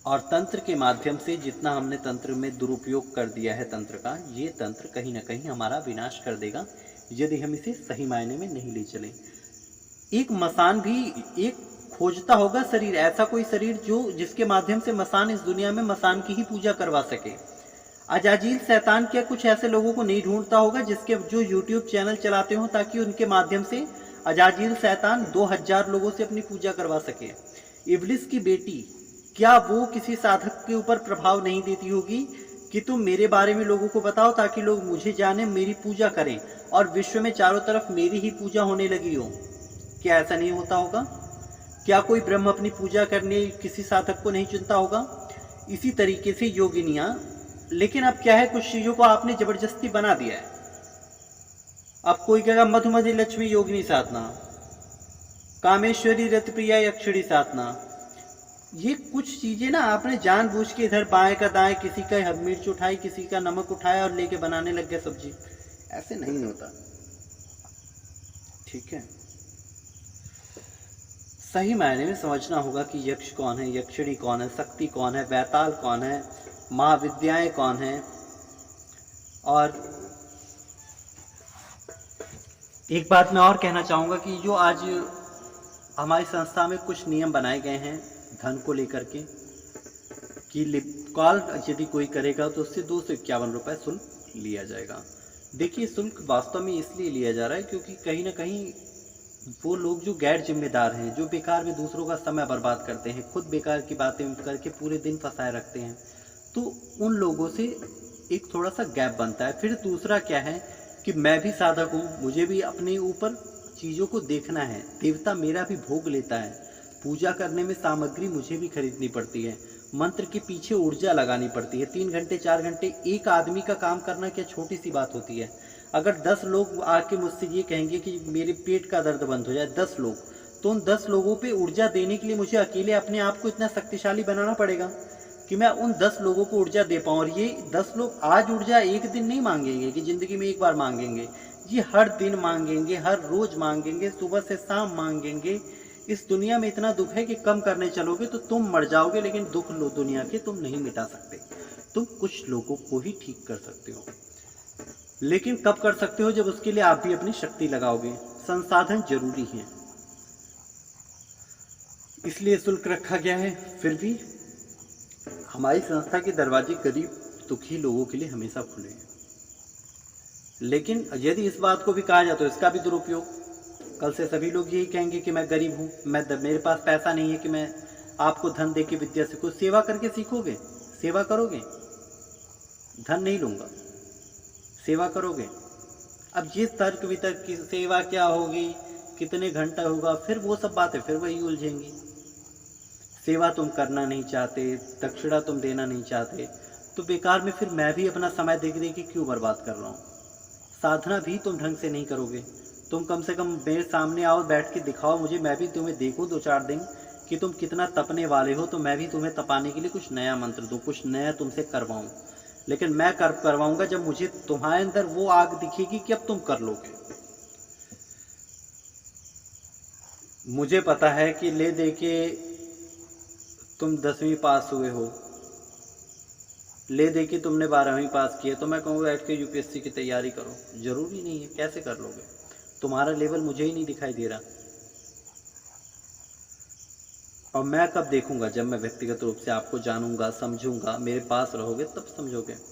और तंत्र के माध्यम से जितना हमने तंत्र में दुरुपयोग कर दिया है तंत्र का, ये तंत्र कहीं न कहीं हमारा विनाश कर देगा, यदि हम इसे सही मायने में नहीं ले चलें। एक मसान भी एक खोजता होगा शरीर, ऐसा कोई शरीर जो जिसके माध्यम से मसान इस दुनिया में मसान की ही पूजा करवा सके। अजाजील शैतान क्या कुछ ऐसे लोगों को नहीं ढूंढता होगा जिसके जो यूट्यूब चैनल चलाते हो ताकि उनके माध्यम से अजाजील शैतान 2000 लोगों से अपनी पूजा करवा सके। इब्लिस की बेटी, क्या वो किसी साधक के ऊपर प्रभाव नहीं देती होगी कि तुम मेरे बारे में लोगों को बताओ ताकि लोग मुझे जाने, मेरी पूजा करें और विश्व में चारों तरफ मेरी ही पूजा होने लगी हो? क्या ऐसा नहीं होता होगा? क्या कोई ब्रह्म अपनी पूजा करने किसी साधक को नहीं चुनता होगा? इसी तरीके से योगिनियां, लेकिन अब क्या है, कुछ चीजों को आपने जबरदस्ती बना दिया है। अब कोई कहेगा मधुमति लक्ष्मी योगिनी साधना, कामेश्वरी रतप्रिया यक्षिणी साधना, ये कुछ चीजें ना आपने जानबूझ के इधर बाएं का दाएं, किसी का मिर्च उठाई, किसी का नमक उठाया और लेके बनाने लग गए सब्जी। ऐसे नहीं होता, ठीक है? सही मायने में समझना होगा कि यक्ष कौन है, यक्षिणी कौन है, शक्ति कौन है, वैताल कौन है, महाविद्याएं कौन है। और एक बात मैं और कहना चाहूँगा कि जो आज हमारी संस्था में कुछ नियम बनाए गए हैं धन को लेकर के, कि कॉल यदि कोई करेगा तो उससे 251 रुपये शुल्क लिया जाएगा। देखिए, शुल्क वास्तव में इसलिए लिया जा रहा है क्योंकि कहीं ना कहीं वो लोग जो गैर जिम्मेदार हैं, जो बेकार में दूसरों का समय बर्बाद करते हैं, खुद बेकार की बातें करके पूरे दिन फंसाए रखते हैं, तो उन लोगों से एक थोड़ा सा गैप बनता है। फिर दूसरा क्या है कि मैं भी साधक हूँ, मुझे भी अपने ऊपर चीज़ों को देखना है। देवता मेरा भी भोग लेता है, पूजा करने में सामग्री मुझे भी खरीदनी पड़ती है, मंत्र के पीछे ऊर्जा लगानी पड़ती है। 3 घंटे 4 घंटे एक आदमी का काम करना क्या छोटी सी बात होती है? अगर 10 लोग आके मुझसे ये कहेंगे कि मेरे पेट का दर्द बंद हो जाए, 10 लोग, तो उन 10 लोगों पे ऊर्जा देने के लिए मुझे अकेले अपने आप को इतना शक्तिशाली बनाना पड़ेगा कि मैं उन 10 लोगों को ऊर्जा दे पाऊँ। और ये 10 लोग आज ऊर्जा एक दिन नहीं मांगेंगे कि ज़िंदगी में एक बार मांगेंगे, ये हर दिन मांगेंगे, हर रोज़ मांगेंगे, सुबह से शाम मांगेंगे। इस दुनिया में इतना दुख है कि कम करने चलोगे तो तुम मर जाओगे, लेकिन दुख लो दुनिया के तुम नहीं मिटा सकते। तुम कुछ लोगों को ही ठीक कर सकते हो, लेकिन कब कर सकते हो? जब उसके लिए आप भी अपनी शक्ति लगाओगे। संसाधन जरूरी हैं, इसलिए शुल्क रखा गया है। फिर भी हमारी संस्था के दरवाजे गरीब दुखी लोगों के लिए हमेशा खुले हैं। लेकिन यदि इस बात को भी कहा जाए तो इसका भी दुरुपयोग, कल से सभी लोग यही कहेंगे कि मैं गरीब हूँ, मेरे पास पैसा नहीं है कि मैं आपको धन दे के विद्या सीखूँ। सेवा करके सीखोगे, सेवा करोगे, धन नहीं लूँगा, सेवा करोगे। अब ये तर्क वितर्क की सेवा क्या होगी, कितने घंटा होगा, फिर वो सब बातें फिर वही उलझेंगी। सेवा तुम करना नहीं चाहते, दक्षिणा तुम देना नहीं चाहते, तो बेकार में फिर मैं भी अपना समय दे के क्यों बर्बाद कर रहा हूँ? साधना भी तुम ढंग से नहीं करोगे। तुम कम से कम मेरे सामने आओ, बैठ के दिखाओ मुझे, मैं भी तुम्हें देखूँ 2-4 दिन कि तुम कितना तपने वाले हो, तो मैं भी तुम्हें तपाने के लिए कुछ नया मंत्र दूँ, कुछ नया तुमसे करवाऊँ। लेकिन मैं करवाऊँगा जब मुझे तुम्हारे अंदर वो आग दिखेगी कि अब तुम कर लोगे। मुझे पता है कि ले दे के तुम 10वीं पास हुए हो, ले दे के तुमने 12वीं पास किया, तो मैं कहूँगा बैठ के यूपीएससी की तैयारी करो। जरूरी नहीं है, कैसे कर लोगे? तुम्हारा लेवल मुझे ही नहीं दिखाई दे रहा। और मैं कब देखूंगा? जब मैं व्यक्तिगत रूप से आपको जानूंगा, समझूंगा, मेरे पास रहोगे तब समझोगे।